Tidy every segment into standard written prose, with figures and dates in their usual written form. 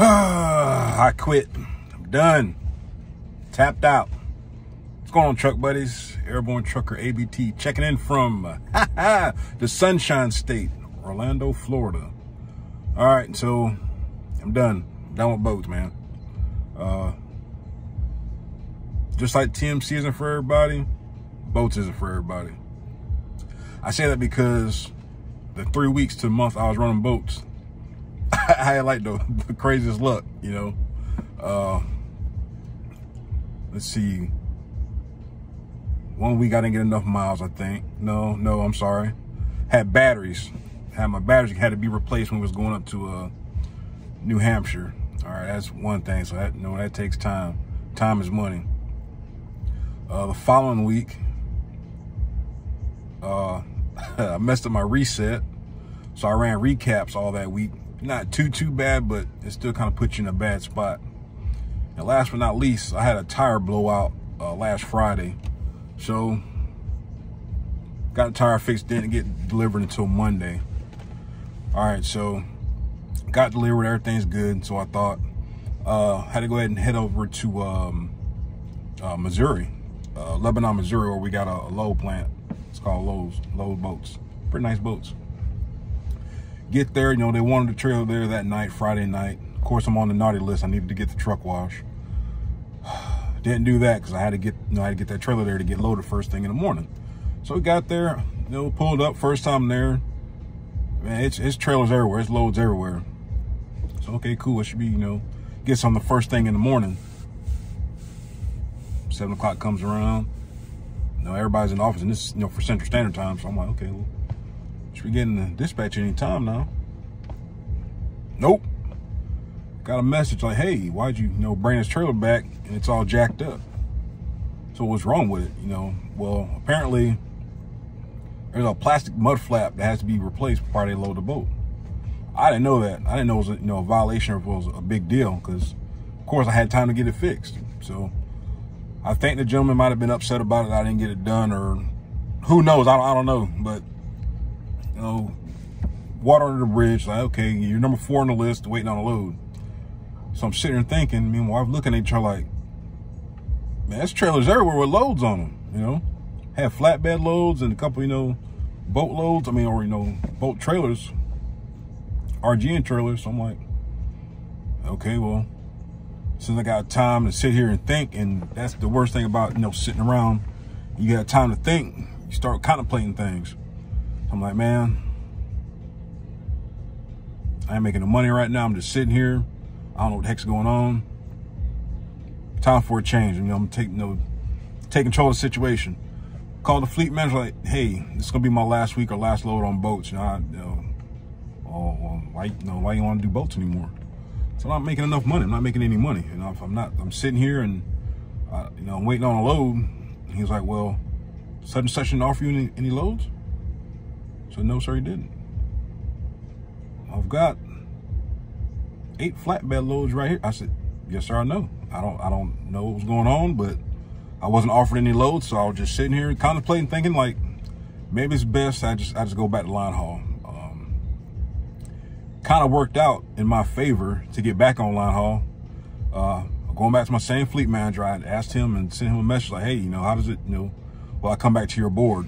I quit. I'm done. Tapped out. What's going on, truck buddies? Airborne Trucker ABT checking in from the Sunshine State, Orlando, Florida. All right, so I'm done. I'm done with boats, man. Just like TMC isn't for everybody, boats isn't for everybody. I say that because the 3 weeks to a month I was running boats, I had like the craziest luck, you know. Let's see. 1 week I didn't get enough miles, I think. No, I'm sorry. Had batteries. My batteries had to be replaced when we was going up to New Hampshire. All right, that's one thing. So that, that takes time. Time is money. The following week, I messed up my reset. So I ran recaps all that week. Not too bad, but it still kind of puts you in a bad spot. And last but not least, I had a tire blowout last Friday. So got the tire fixed, didn't get delivered until Monday. All right, so got delivered, everything's good. So I thought had to go ahead and head over to Missouri, Lebanon, Missouri, where we got a load plant. It's called Lowe's Boats. Pretty nice boats. Get there, they wanted the trailer there that night, Friday night. Of course, I'm on the naughty list. I needed to get the truck wash. Didn't do that because I had to get, that trailer there to get loaded first thing in the morning. So we got there, pulled up, first time there. Man, it's trailers everywhere, it's loads everywhere. So okay, cool. It should be, get some the first thing in the morning. 7 o'clock comes around. Everybody's in the office, and this is, for Central Standard Time. So I'm like, okay, well, should be getting the dispatch any time now. Nope. Got a message like, hey, why'd you, bring this trailer back and it's all jacked up? So what's wrong with it? Well, apparently there's a plastic mud flap that has to be replaced before they load the boat. I didn't know that. I didn't know it was a violation or if it was a big deal, because of course I had time to get it fixed. So I think the gentleman might have been upset about it. I didn't get it done, or who knows? I don't know. But water under the bridge. Like, okay, you're number 4 on the list, waiting on a load. So I'm sitting there thinking, meanwhile, I'm looking at each other like, man, there's trailers everywhere with loads on them. Have flatbed loads and a couple, boat loads. I mean, or boat trailers, RGN trailers. So I'm like, okay, well, since I got time to sit here and think, and that's the worst thing about, sitting around, you got time to think, you start contemplating things. So I'm like, man, I ain't making no money right now. I'm just sitting here. I don't know what the heck's going on. Time for a change. I'm taking control of the situation. Called the fleet manager, like, hey, this is gonna be my last week or last load on boats. Why you want to do boats anymore? So I'm not making enough money. I'm not making any money. If I'm sitting here and I'm waiting on a load. And he was like, well, such and such didn't offer you any loads? So no, sir, he didn't. I've got 8 flatbed loads right here. I said, yes, sir, I know. I don't know what was going on, but I wasn't offered any loads, so I was just sitting here contemplating, thinking like, maybe it's best I just go back to line haul. Kind of worked out in my favor to get back on line haul. Going back to my same fleet manager, I asked him and sent him a message like, hey, how does it, will I come back to your board?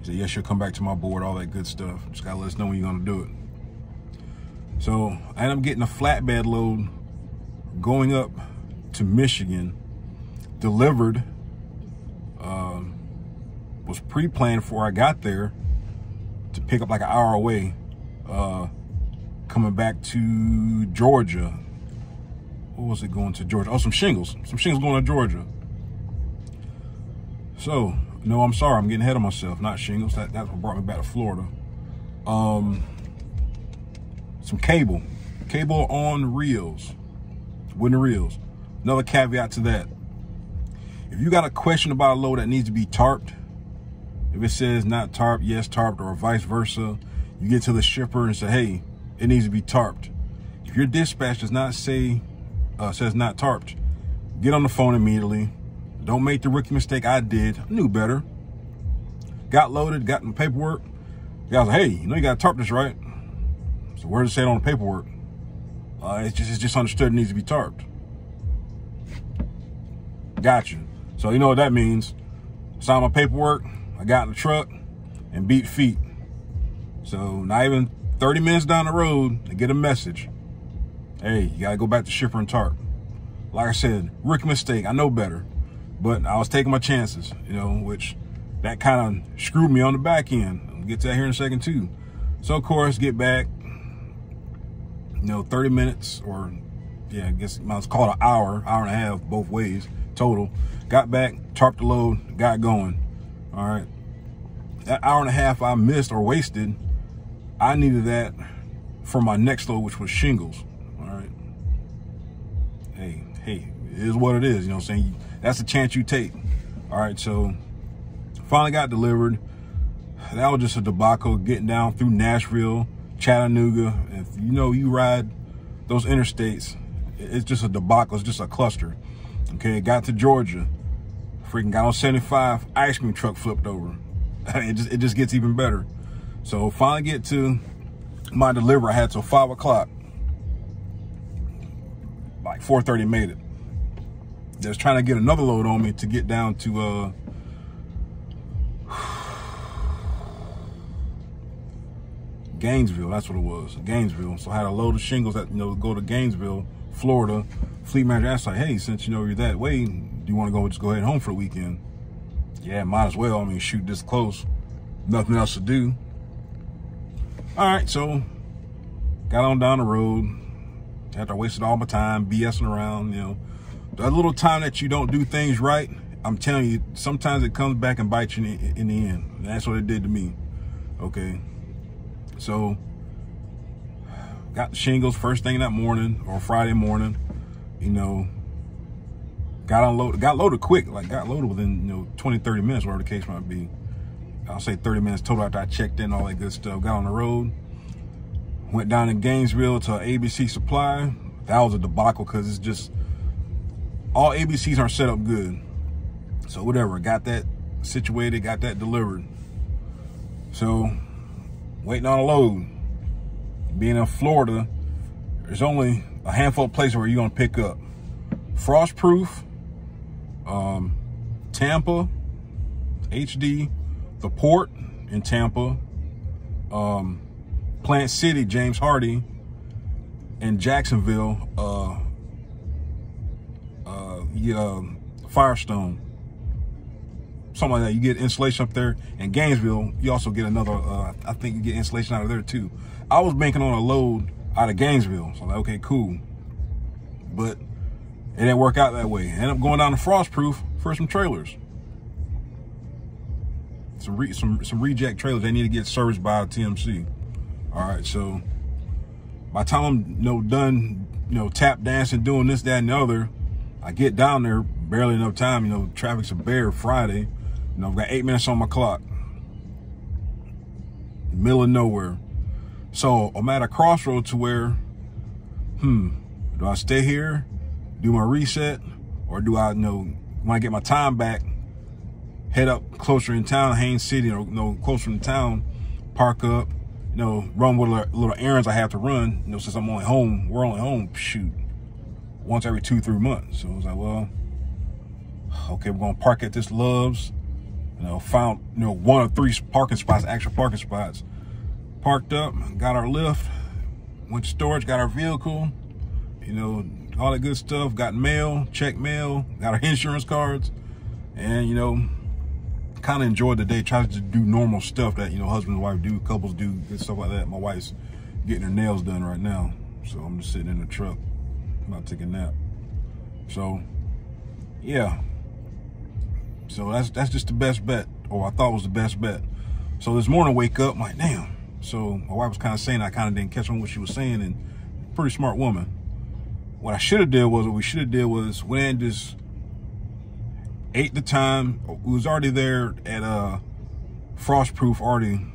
He said, yes, you'll come back to my board, all that good stuff. Just gotta let us know when you're gonna do it. So I ended up getting a flatbed load going up to Michigan, delivered, was pre-planned before I got there to pick up like an hour away, coming back to Georgia. What was it going to Georgia? Oh, some shingles going to Georgia. So, no, I'm sorry, I'm getting ahead of myself, not shingles. That's what brought me back to Florida. Some cable on reels, wooden reels. Another caveat to that: if you got a question about a load that needs to be tarped, if it says not tarped, yes tarped, or vice versa, you get to the shipper and say, hey, it needs to be tarped. If your dispatch does not say, says not tarped, get on the phone immediately. Don't make the rookie mistake I did. I knew better. Got loaded, got in the paperwork. The guy was like, hey, you got to tarp this, right? So where does it say it on the paperwork? It's just understood it needs to be tarped. Got you. So you know what that means. Signed my paperwork. I got in the truck and beat feet. So not even 30 minutes down the road, I get a message. Hey, you got to go back to shipper and tarp. Like I said, rookie mistake. I know better. But I was taking my chances, you know, which that kind of screwed me on the back end. I'll get to that here in a second, too. So, of course, get back, you know, 30 minutes or, yeah, I guess let's call it an hour and a half, both ways, total. Got back, tarped the load, got going. All right. That hour and a half I missed or wasted, I needed that for my next load, which was shingles. All right. Hey, it is what it is. You know what I'm saying? That's a chance you take. All right. So finally got delivered. That was just a debacle getting down through Nashville, Chattanooga. If you know you ride those interstates, it's just a debacle. It's just a cluster. Okay. Got to Georgia. Freaking got on 75. Ice cream truck flipped over. It just gets even better. So finally get to my delivery. I had till 5 o'clock. Like 4:30 made it. They was trying to get another load on me to get down to Gainesville. That's what it was, Gainesville. So I had a load of shingles that, you know, go to Gainesville, Florida. Fleet manager asked, like, hey, since you know you're that way, do you want to just go ahead home for the weekend? Yeah, might as well. I mean, shoot, this close. Nothing else to do. All right, so got on down the road. After I wasted all my time BSing around, you know. That little time that you don't do things right, I'm telling you, sometimes it comes back and bites you in the end. And that's what it did to me. Okay. So got the shingles first thing that morning or Friday morning, you know. Got loaded quick, like got loaded within, you know, 20, 30 minutes, whatever the case might be. I'll say 30 minutes total after I checked in, all that good stuff. Got on the road, went down in Gainesville to ABC Supply. That was a debacle because it's just, all ABCs aren't set up good. So whatever, got that situated, got that delivered. So waiting on a load. Being in Florida, there's only a handful of places where you're gonna pick up. Frostproof, Tampa, HD, the Port in Tampa, Plant City, James Hardy, and Jacksonville, Firestone. Something like that. You get insulation up there. In Gainesville, you also get another, I think you get insulation out of there too. I was banking on a load out of Gainesville. So I'm like, okay, cool. But it didn't work out that way. I ended up going down to Frostproof for some trailers. Some reject trailers. They need to get serviced by TMC. All right, so by the time I'm, you know, done, you know, tap dancing, doing this, that, and the other, I get down there, barely enough time. You know, traffic's a bear Friday. You know, I've got 8 minutes on my clock. Middle of nowhere. So I'm at a crossroad to where, do I stay here, do my reset, or do I, you know, when I get my time back, head up closer in town, Haines City, or, you know, closer in town, park up, you know, run what little errands I have to run, you know, since I'm only home, we're only home, shoot, once every 2-3 months. So I was like, well, okay, we're gonna park at this Love's, you know, found, you know, 1 of 3 parking spots, actual parking spots. Parked up, got our lift, went to storage, got our vehicle, you know, all that good stuff, got mail, checked mail, got our insurance cards, and, you know, kind of enjoyed the day, tried to do normal stuff that, you know, husband and wife do, couples do, good stuff like that. My wife's getting her nails done right now, so I'm just sitting in the truck, about to take a nap. So, yeah. So that's just the best bet, or I thought was the best bet. So this morning, wake up, I'm like, damn. So my wife was kind of saying, I kind of didn't catch on what she was saying, and pretty smart woman. What I should have did was, what we should have did was, went and just ate the time. We was already there at Frostproof, already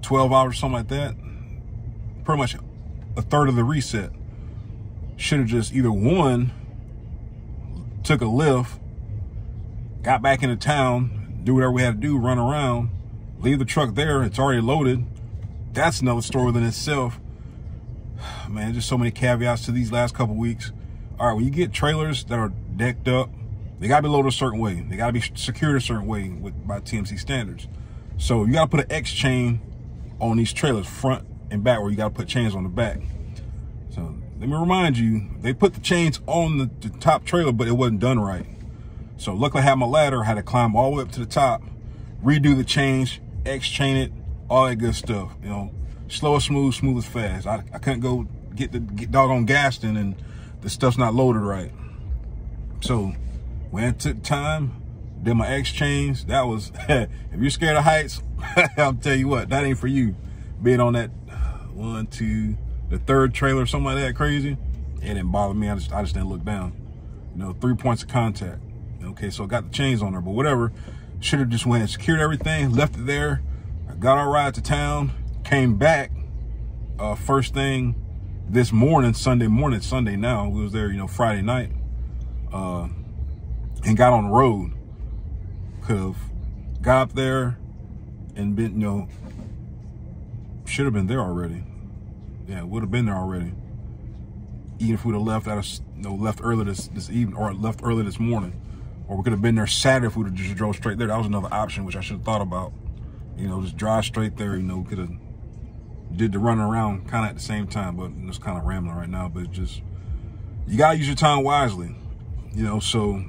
12 hours, something like that. Pretty much a third of the reset. Should have just either one, took a lift, got back into town, do whatever we had to do, run around, leave the truck there, it's already loaded. That's another story within itself. Man, just so many caveats to these last couple weeks. All right, when you get trailers that are decked up, they gotta be loaded a certain way. They gotta be secured a certain way by TMC standards. So you gotta put an X chain on these trailers, front and back, where you gotta put chains on the back. So let me remind you, they put the chains on the top trailer, but it wasn't done right. So luckily I had my ladder, I had to climb all the way up to the top, redo the chains, X chain it, all that good stuff. You know, slow or smooth, smooth as fast. I couldn't go get doggone Gaston and the stuff's not loaded right. So when it took time, did my X chains. That was, if you're scared of heights, I'll tell you what, that ain't for you. Being on that the third trailer, something like that, crazy, it didn't bother me. I just didn't look down. You know, 3 points of contact. Okay, so I got the chains on there, but whatever. Should have just went and secured everything, left it there. I got our ride to town, came back first thing this morning, Sunday now. We was there, you know, Friday night, and got on the road. Could have got up there and been, you know, should have been there already. Yeah, would have been there already. Even if we'd have left left early this evening, or left early this morning, or we could have been there Saturday if we would have just drove straight there. That was another option, which I should have thought about. You know, just drive straight there. You know, could have did the running around kind of at the same time, but it's kind of rambling right now. But it's just, you gotta use your time wisely. You know, so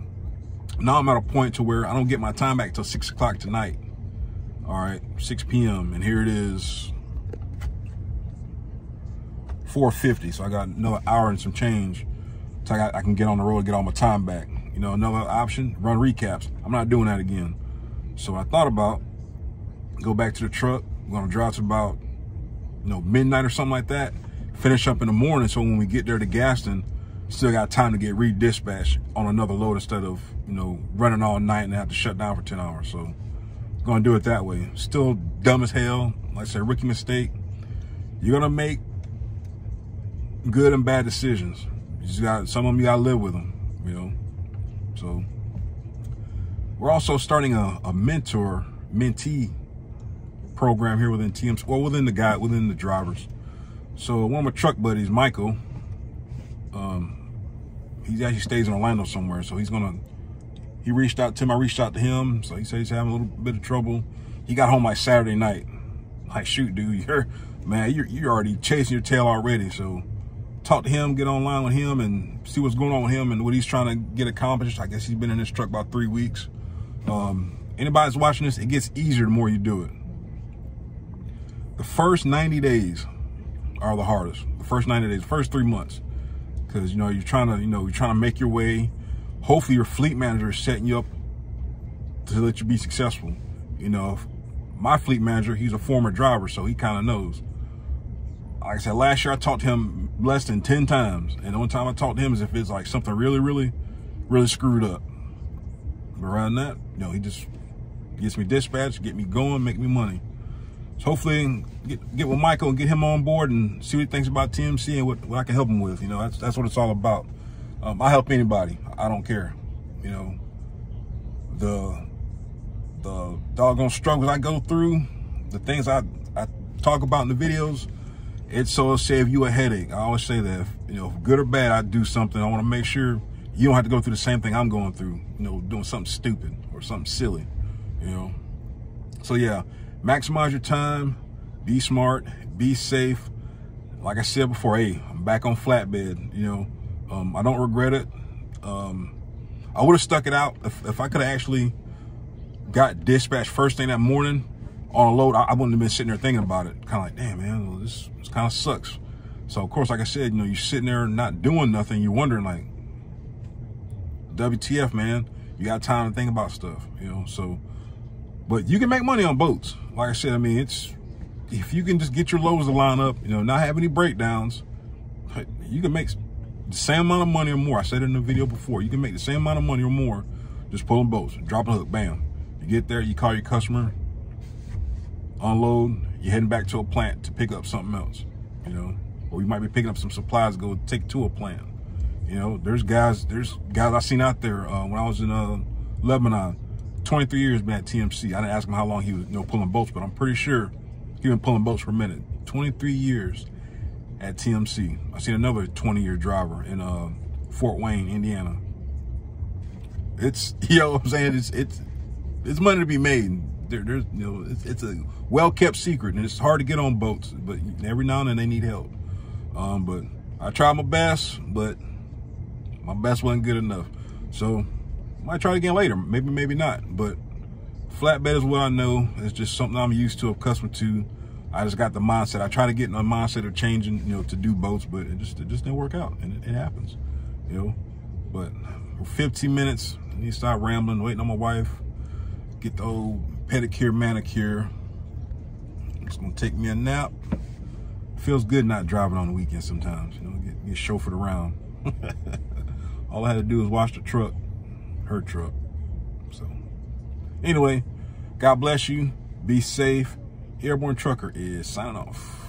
now I'm at a point to where I don't get my time back till 6 o'clock tonight. All right, 6 p.m. and here it is, 4:50. So I got another hour and some change. So I can get on the road and get all my time back. You know, another option, run recaps. I'm not doing that again. So I thought about go back to the truck. I'm gonna drive to about, you know, midnight or something like that. Finish up in the morning, so when we get there to Gaston, still got time to get redispatched on another load instead of, you know, running all night and have to shut down for 10 hours. So gonna do it that way. Still dumb as hell. Like I said, rookie mistake. You're gonna make good and bad decisions. You just got, some of them you gotta live with them, you know. So we're also starting a mentee program here within TMC, well, within the drivers. So one of my truck buddies, Michael, he actually stays in Orlando somewhere. So he reached out to him. I reached out to him. So he said he's having a little bit of trouble. He got home like Saturday night. Like, shoot, dude, you're already chasing your tail already. So talk to him, get online with him and see what's going on with him and what he's trying to get accomplished. I guess he's been in this truck about 3 weeks. Anybody's watching this, it gets easier the more you do it. The first 90 days are the hardest. The first 90 days, the first 3 months. Because, you know, you're trying to make your way. Hopefully your fleet manager is setting you up to let you be successful. You know, my fleet manager, he's a former driver, so he kind of knows. Like I said, last year I talked to him less than 10 times. And the only time I talked to him is if it's like something really, really, really screwed up. But around that, you know, he just gets me dispatched, get me going, make me money. So hopefully get with Michael and get him on board and see what he thinks about TMC and what I can help him with. You know, that's what it's all about. I help anybody. I don't care. You know, the doggone struggles I go through, the things I talk about in the videos, it's so it'll save you a headache. I always say that, you know, if good or bad, I do something, I want to make sure you don't have to go through the same thing I'm going through, you know, doing something stupid or something silly, you know. So yeah, maximize your time, be smart, be safe. Like I said before, hey, I'm back on flatbed, you know. I don't regret it. I would have stuck it out if I could have actually got dispatched first thing that morning on a load. I wouldn't have been sitting there thinking about it. Kind of like, damn, man, well, this kind of sucks. So of course, like I said, you know, you're sitting there not doing nothing. You're wondering like, WTF, man, you got time to think about stuff, you know. So, but you can make money on boats. Like I said, I mean, if you can just get your loads to line up, you know, not have any breakdowns, you can make the same amount of money or more. I said it in the video before. You can make the same amount of money or more just pulling boats, dropping a hook, bam. You get there, you call your customer, unload, you're heading back to a plant to pick up something else, you know, or you might be picking up some supplies to go take to a plant. You know, there's guys I seen out there when I was in Lebanon. 23 years been at TMC. I didn't ask him how long he was, you know, pulling boats, but I'm pretty sure he been pulling boats for a minute. 23 years. at TMC. I seen another 20-year driver in Fort Wayne, Indiana. It's, you know what I'm saying, it's money to be made. There's, you know, it's a well-kept secret, and it's hard to get on boats, but every now and then they need help. But I tried my best, but my best wasn't good enough. So I might try it again later, maybe not. But flatbed is what I know. It's just something I'm used to, accustomed to. I just got the mindset. I try to get in a mindset of changing, you know, to do boats, but it just didn't work out, and it happens, you know. But for 15 minutes, I need to start rambling, waiting on my wife, get the old pedicure, manicure. It's gonna take me a nap. Feels good not driving on the weekend sometimes, you know, get chauffeured around. All I had to do was wash the truck, her truck. So anyway, God bless you. Be safe. Airborne Trucker is signing off.